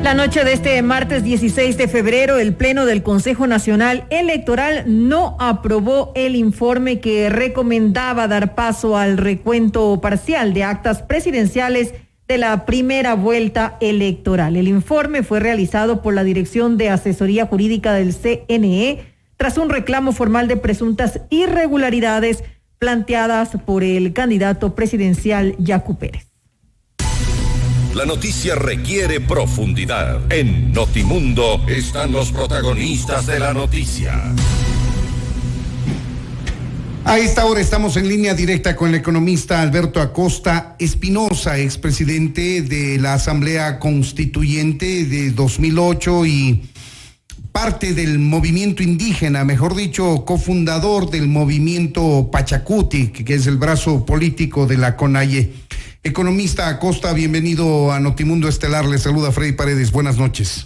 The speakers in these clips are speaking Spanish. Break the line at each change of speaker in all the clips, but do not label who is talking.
La noche de este martes 16 de febrero, el Pleno del Consejo Nacional Electoral no aprobó el informe que recomendaba dar paso al recuento parcial de actas presidenciales de la primera vuelta electoral. El informe fue realizado por la Dirección de Asesoría Jurídica del CNE tras un reclamo formal de presuntas irregularidades planteadas por el candidato presidencial Yacu Pérez.
La noticia requiere profundidad. En Notimundo están los protagonistas de la noticia.
A esta hora estamos en línea directa con el economista Alberto Acosta Espinosa, expresidente de la Asamblea Constituyente de 2008 y parte del movimiento indígena, mejor dicho, cofundador del movimiento Pachacuti, que es el brazo político de la CONAIE. Economista Acosta, bienvenido a Notimundo Estelar. Le saluda Freddy Paredes. Buenas noches.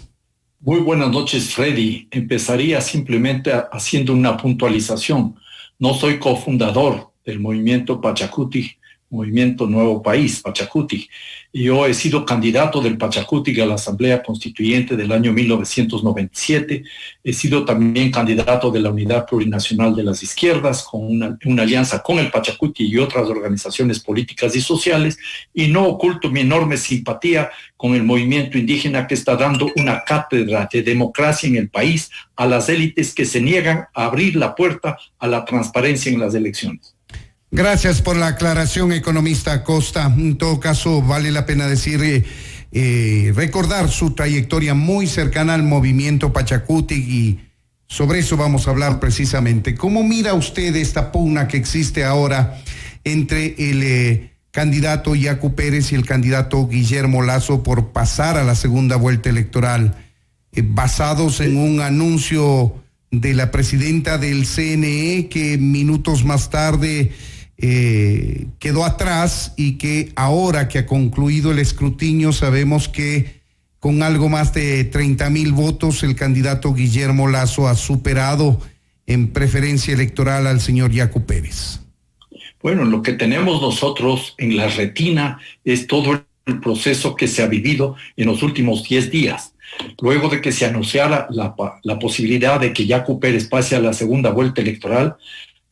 Muy buenas noches, Freddy. Empezaría simplemente haciendo una puntualización. No soy cofundador del movimiento Pachacuti, Movimiento Nuevo País, Pachacuti. Yo he sido candidato del Pachacuti a la Asamblea Constituyente del año 1997. He sido también candidato de la Unidad Plurinacional de las Izquierdas, con una alianza con el Pachacuti y otras organizaciones políticas y sociales, y no oculto mi enorme simpatía con el movimiento indígena que está dando una cátedra de democracia en el país a las élites que se niegan a abrir la puerta a la transparencia en las elecciones.
Gracias por la aclaración, economista Acosta. En todo caso, vale la pena decir, recordar su trayectoria muy cercana al movimiento Pachacuti, y sobre eso vamos a hablar precisamente. ¿Cómo mira usted esta pugna que existe ahora entre el candidato Yacu Pérez y el candidato Guillermo Lasso por pasar a la segunda vuelta electoral, basados en un anuncio de la presidenta del CNE que minutos más tarde quedó atrás, y que ahora que ha concluido el escrutinio sabemos que con algo más de 30,000 votos el candidato Guillermo Lasso ha superado en preferencia electoral al señor Yacu Pérez?
Bueno, lo que tenemos nosotros en la retina es todo el proceso que se ha vivido en los últimos 10 días. Luego de que se anunciara la posibilidad de que Yacu Pérez pase a la segunda vuelta electoral,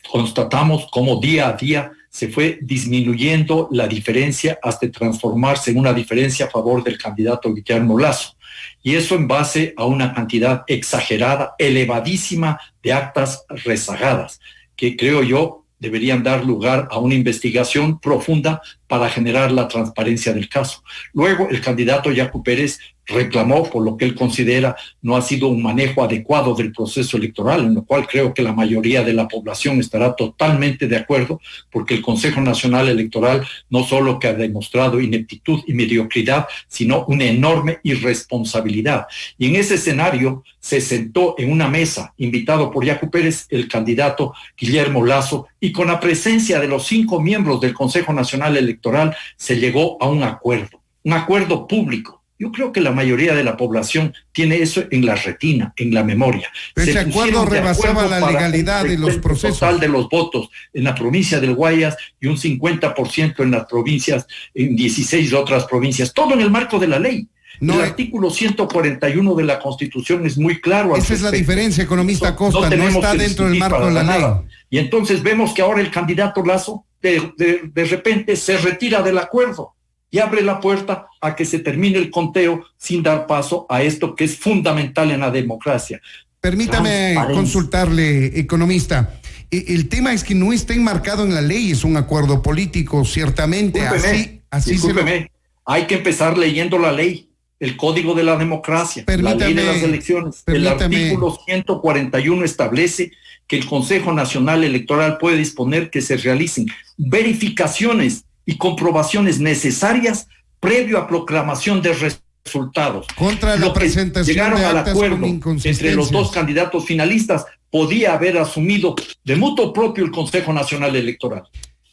constatamos cómo día a día se fue disminuyendo la diferencia hasta transformarse en una diferencia a favor del candidato Guillermo Lasso. Y eso en base a una cantidad exagerada, elevadísima de actas rezagadas, que creo yo deberían dar lugar a una investigación profunda para generar la transparencia del caso. Luego, el candidato Yacu Pérez reclamó por lo que él considera no ha sido un manejo adecuado del proceso electoral, en lo cual creo que la mayoría de la población estará totalmente de acuerdo, porque el Consejo Nacional Electoral no solo que ha demostrado ineptitud y mediocridad, sino una enorme irresponsabilidad. Y en ese escenario se sentó en una mesa, invitado por Yacu Pérez, el candidato Guillermo Lasso, y con la presencia de los 5 miembros del Consejo Nacional Electoral se llegó a un acuerdo público. Yo creo que la mayoría de la población tiene eso en la retina, en la memoria.
Ese acuerdo rebasaba la legalidad de los procesos.
Total de los votos en la provincia del Guayas y un 50% en las provincias, en 16 otras provincias, todo en el marco de la ley. No, el artículo 141 de la Constitución es muy claro.
Esa es la diferencia, economista Acosta, no está dentro del marco de la ley.
Y entonces vemos que ahora el candidato Lasso de repente se retira del acuerdo y abre la puerta a que se termine el conteo sin dar paso a esto que es fundamental en la democracia.
Permítame consultarle, economista. El tema es que no está enmarcado en la ley, es un acuerdo político, ciertamente.
Discúlpeme, hay que empezar leyendo la ley, el Código de la Democracia, la ley de las elecciones. El artículo 141 establece que el Consejo Nacional Electoral puede disponer que se realicen verificaciones y comprobaciones necesarias previo a proclamación de resultados.
Contra la presentación de actas con inconsistencias.
Entre los dos candidatos finalistas podía haber asumido de mutuo propio el Consejo Nacional Electoral.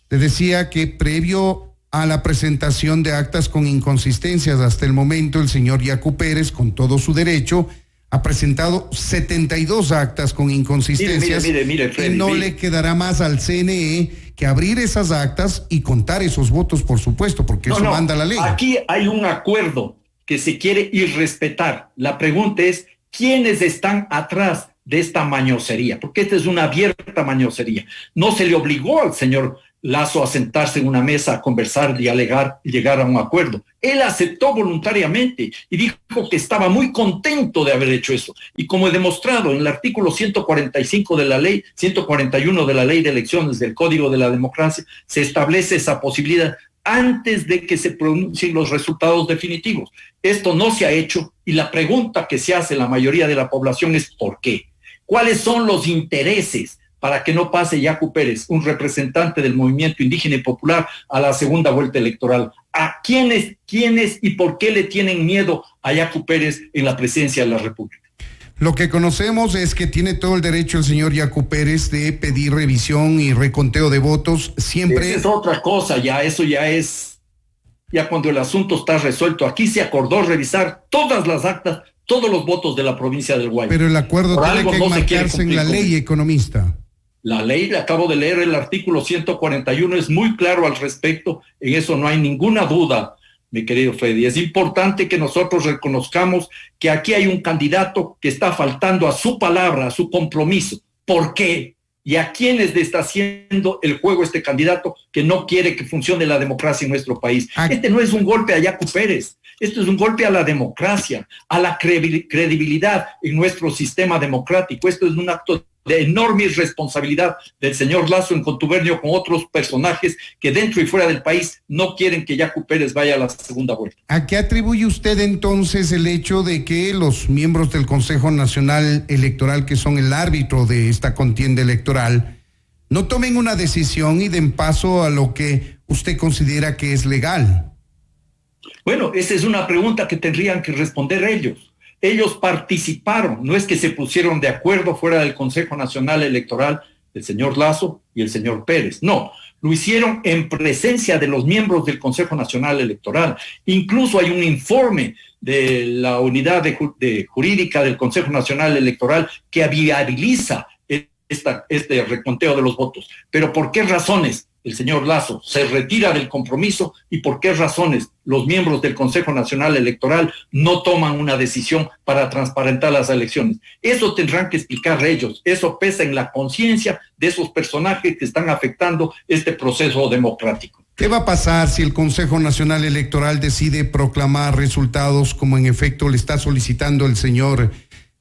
Te decía que previo a la presentación de actas con inconsistencias, hasta el momento el señor Yacu Pérez, con todo su derecho, ha presentado 72 actas con inconsistencias.
Mire, Freddy,
y no le quedará más al CNE que abrir esas actas y contar esos votos, por supuesto, porque eso manda la ley.
Aquí hay un acuerdo que se quiere irrespetar. La pregunta es, ¿quiénes están atrás de esta mañosería? Porque esta es una abierta mañosería. No se le obligó al señor Lasso a sentarse en una mesa a conversar y a llegar a un acuerdo. Él aceptó voluntariamente y dijo que estaba muy contento de haber hecho eso. Y como he demostrado en el artículo 145 de la ley, 141 de la ley de elecciones del Código de la Democracia, se establece esa posibilidad antes de que se pronuncien los resultados definitivos. Esto no se ha hecho y la pregunta que se hace la mayoría de la población es ¿por qué? ¿Cuáles son los intereses para que no pase Yacu Pérez, un representante del movimiento indígena y popular, a la segunda vuelta electoral? ¿A quiénes y por qué le tienen miedo a Yacu Pérez en la presidencia de la República?
Lo que conocemos es que tiene todo el derecho el señor Yacu Pérez de pedir revisión y reconteo de votos siempre.
Esa es otra cosa, eso ya es cuando el asunto está resuelto. Aquí se acordó revisar todas las actas, todos los votos de la provincia del Guayas.
Pero el acuerdo tiene que enmarcarse en la ley, economista.
La ley, acabo de leer el artículo 141, es muy claro al respecto, en eso no hay ninguna duda, mi querido Freddy. Es importante que nosotros reconozcamos que aquí hay un candidato que está faltando a su palabra, a su compromiso. ¿Por qué? ¿Y a quiénes le está haciendo el juego este candidato que no quiere que funcione la democracia en nuestro país? Este no es un golpe a Yacu Pérez, esto es un golpe a la democracia, a la credibilidad en nuestro sistema democrático. Esto es un acto de enorme irresponsabilidad del señor Lasso en contubernio con otros personajes que dentro y fuera del país no quieren que Yacu Pérez vaya a la segunda vuelta.
¿A qué atribuye usted entonces el hecho de que los miembros del Consejo Nacional Electoral, que son el árbitro de esta contienda electoral, no tomen una decisión y den paso a lo que usted considera que es legal?
Bueno, esa es una pregunta que tendrían que responder ellos. Ellos participaron, no es que se pusieron de acuerdo fuera del Consejo Nacional Electoral, el señor Lasso y el señor Pérez. No, lo hicieron en presencia de los miembros del Consejo Nacional Electoral. Incluso hay un informe de la unidad jurídica del Consejo Nacional Electoral que viabiliza este reconteo de los votos. Pero ¿por qué razones el señor Lasso se retira del compromiso y por qué razones los miembros del Consejo Nacional Electoral no toman una decisión para transparentar las elecciones? Eso tendrán que explicar ellos. Eso pesa en la conciencia de esos personajes que están afectando este proceso democrático.
¿Qué va a pasar si el Consejo Nacional Electoral decide proclamar resultados como en efecto le está solicitando el señor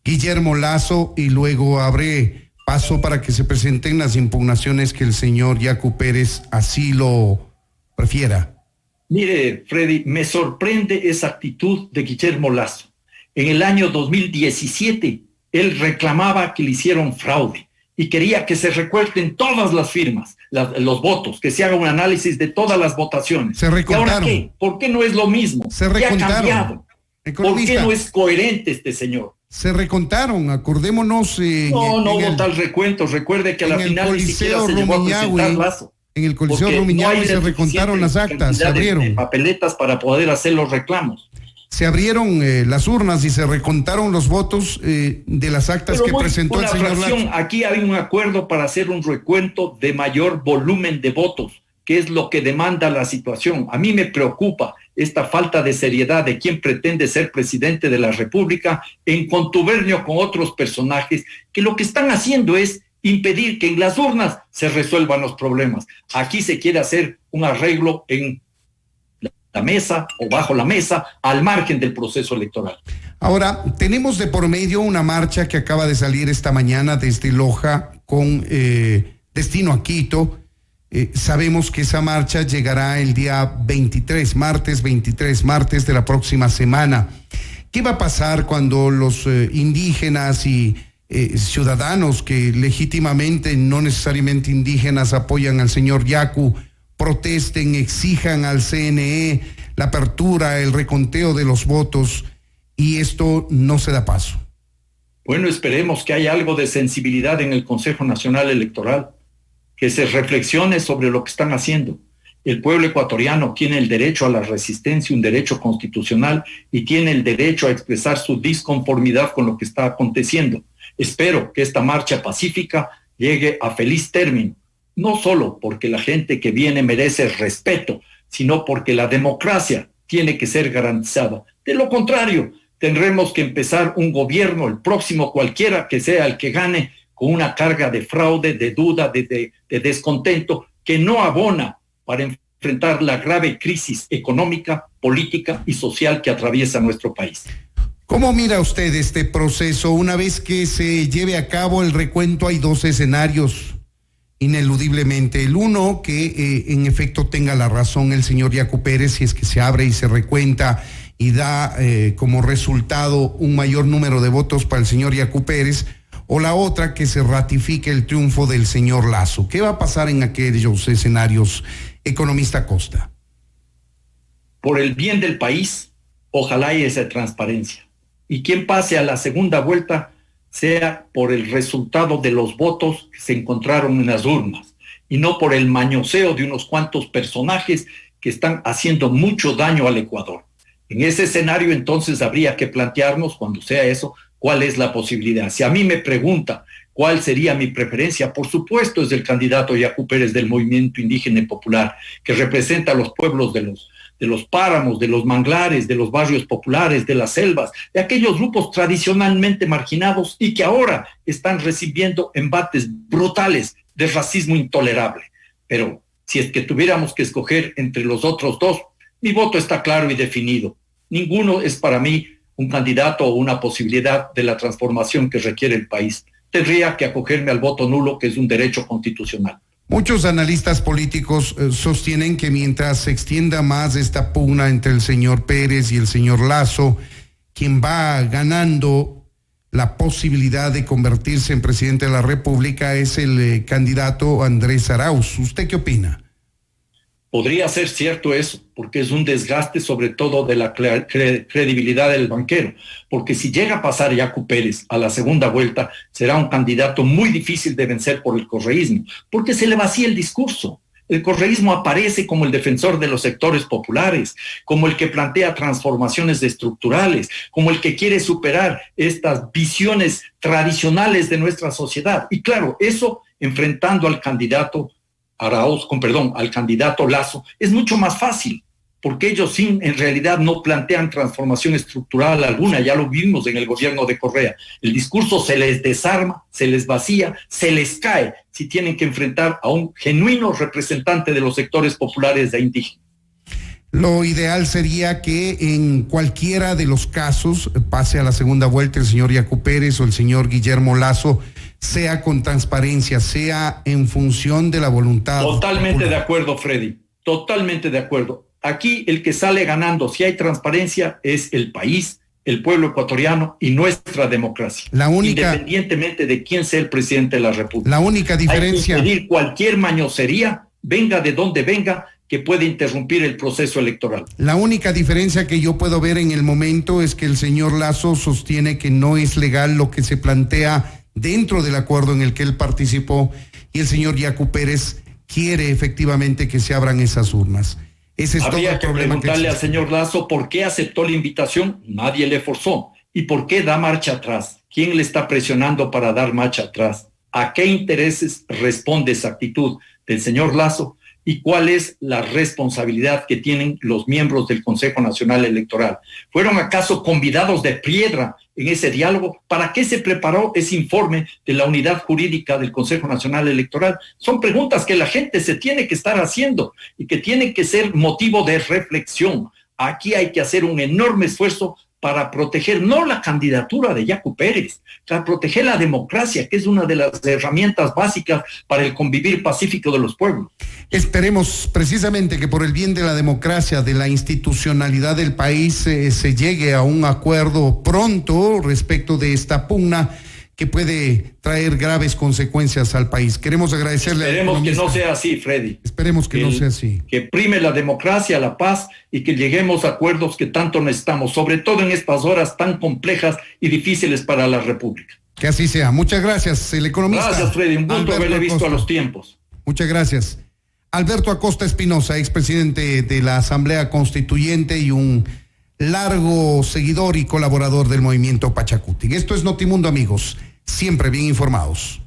Guillermo Lasso y luego abre paso para que se presenten las impugnaciones que el señor Yacu Pérez así lo prefiera?
Mire, Freddy, me sorprende esa actitud de Guillermo Lasso. En el año 2017, él reclamaba que le hicieron fraude y quería que se recuenten todas las firmas, los votos, que se haga un análisis de todas las votaciones.
Se recontaron.
¿Y ahora qué? ¿Por qué no es lo mismo?
Se recontaron.
¿Qué ha cambiado?
Economista,
¿por qué no es coherente este señor?
Se recontaron, acordémonos.
No hubo tal recuento. Recuerde que a la final ni siquiera se llegó a presentar Lasso.
En el Coliseo Rumiñahui se recontaron las actas, se abrieron.
De papeletas para poder hacer los reclamos.
Se abrieron las urnas y se recontaron los votos de las actas que presentó el señor Lasso.
Aquí hay un acuerdo para hacer un recuento de mayor volumen de votos, que es lo que demanda la situación. A mí me preocupa esta falta de seriedad de quien pretende ser presidente de la República en contubernio con otros personajes que lo que están haciendo es impedir que en las urnas se resuelvan los problemas. Aquí se quiere hacer un arreglo en la mesa o bajo la mesa al margen del proceso electoral.
Ahora, tenemos de por medio una marcha que acaba de salir esta mañana desde Loja con destino a Quito. Sabemos que esa marcha llegará el día 23, martes de la próxima semana. ¿Qué va a pasar cuando los indígenas y ciudadanos que legítimamente, no necesariamente indígenas, apoyan al señor Yacu, protesten, exijan al CNE la apertura, el reconteo de los votos y esto no se da paso?
Bueno, esperemos que haya algo de sensibilidad en el Consejo Nacional Electoral, que se reflexione sobre lo que están haciendo. El pueblo ecuatoriano tiene el derecho a la resistencia, un derecho constitucional, y tiene el derecho a expresar su disconformidad con lo que está aconteciendo. Espero que esta marcha pacífica llegue a feliz término, no solo porque la gente que viene merece respeto, sino porque la democracia tiene que ser garantizada. De lo contrario, tendremos que empezar un gobierno, el próximo cualquiera que sea el que gane, con una carga de fraude, de duda, de descontento, que no abona para enfrentar la grave crisis económica, política y social que atraviesa nuestro país.
¿Cómo mira usted este proceso? Una vez que se lleve a cabo el recuento, hay dos escenarios, ineludiblemente. El uno, que en efecto tenga la razón el señor Yacu Pérez, si es que se abre y se recuenta y da como resultado un mayor número de votos para el señor Yacu Pérez, o la otra, que se ratifique el triunfo del señor Lasso. ¿Qué va a pasar en aquellos escenarios, economista Costa?
Por el bien del país, ojalá haya esa transparencia. Y quien pase a la segunda vuelta sea por el resultado de los votos que se encontraron en las urnas y no por el mañoseo de unos cuantos personajes que están haciendo mucho daño al Ecuador. En ese escenario entonces habría que plantearnos, cuando sea eso, cuál es la posibilidad. Si a mí me pregunta cuál sería mi preferencia, por supuesto es el candidato Yacu Pérez del Movimiento Indígena y Popular, que representa a los pueblos de los páramos, de los manglares, de los barrios populares, de las selvas, de aquellos grupos tradicionalmente marginados y que ahora están recibiendo embates brutales de racismo intolerable. Pero si es que tuviéramos que escoger entre los otros dos, mi voto está claro y definido. Ninguno es para mí un candidato o una posibilidad de la transformación que requiere el país. Tendría que acogerme al voto nulo, que es un derecho constitucional.
Muchos analistas políticos sostienen que mientras se extienda más esta pugna entre el señor Pérez y el señor Lasso, quien va ganando la posibilidad de convertirse en presidente de la República es el candidato Andrés Arauz. ¿Usted qué opina?
Podría ser cierto eso, porque es un desgaste sobre todo de la credibilidad del banquero, porque si llega a pasar Yacu Pérez a la segunda vuelta, será un candidato muy difícil de vencer por el correísmo, porque se le vacía el discurso. El correísmo aparece como el defensor de los sectores populares, como el que plantea transformaciones estructurales, como el que quiere superar estas visiones tradicionales de nuestra sociedad. Y claro, eso enfrentando al candidato al candidato Lasso, es mucho más fácil, porque ellos en realidad no plantean transformación estructural alguna, ya lo vimos en el gobierno de Correa. El discurso se les desarma, se les vacía, se les cae si tienen que enfrentar a un genuino representante de los sectores populares e indígenas.
Lo ideal sería que en cualquiera de los casos pase a la segunda vuelta el señor Yacu Pérez o el señor Guillermo Lasso, sea con transparencia, sea en función de la voluntad.
Totalmente popular. De acuerdo, Freddy, totalmente de acuerdo. Aquí el que sale ganando, si hay transparencia, es el país, el pueblo ecuatoriano y nuestra democracia. Independientemente de quién sea el presidente de la República.
La única diferencia.
Hay que impedir cualquier mañosería, venga de donde venga, que puede interrumpir el proceso electoral.
La única diferencia que yo puedo ver en el momento es que el señor Lasso sostiene que no es legal lo que se plantea dentro del acuerdo en el que él participó, y el señor Yacu Pérez quiere efectivamente que se abran esas urnas. Ese es
Habría
todo el problema
que preguntarle al señor Lasso por qué aceptó la invitación, nadie le forzó, y por qué da marcha atrás, quién le está presionando para dar marcha atrás, a qué intereses responde esa actitud del señor Lasso y cuál es la responsabilidad que tienen los miembros del Consejo Nacional Electoral. ¿Fueron acaso convidados de piedra en ese diálogo? ¿Para qué se preparó ese informe de la unidad jurídica del Consejo Nacional Electoral? Son preguntas que la gente se tiene que estar haciendo y que tienen que ser motivo de reflexión. Aquí hay que hacer un enorme esfuerzo para proteger no la candidatura de Yacu Pérez, para proteger la democracia, que es una de las herramientas básicas para el convivir pacífico de los pueblos.
Esperemos precisamente que por el bien de la democracia, de la institucionalidad del país, se llegue a un acuerdo pronto respecto de esta pugna que puede traer graves consecuencias al país. Queremos agradecerle.
Esperemos que no sea así, Freddy.
Esperemos que no sea así.
Que prime la democracia, la paz y que lleguemos a acuerdos que tanto necesitamos, sobre todo en estas horas tan complejas y difíciles para la República.
Que así sea. Muchas gracias, el economista.
Gracias, Freddy. Un gusto haberle visto a los tiempos.
Muchas gracias. Alberto Acosta Espinosa, expresidente de la Asamblea Constituyente y un largo seguidor y colaborador del movimiento Pachacuti. Esto es Notimundo, amigos, siempre bien informados.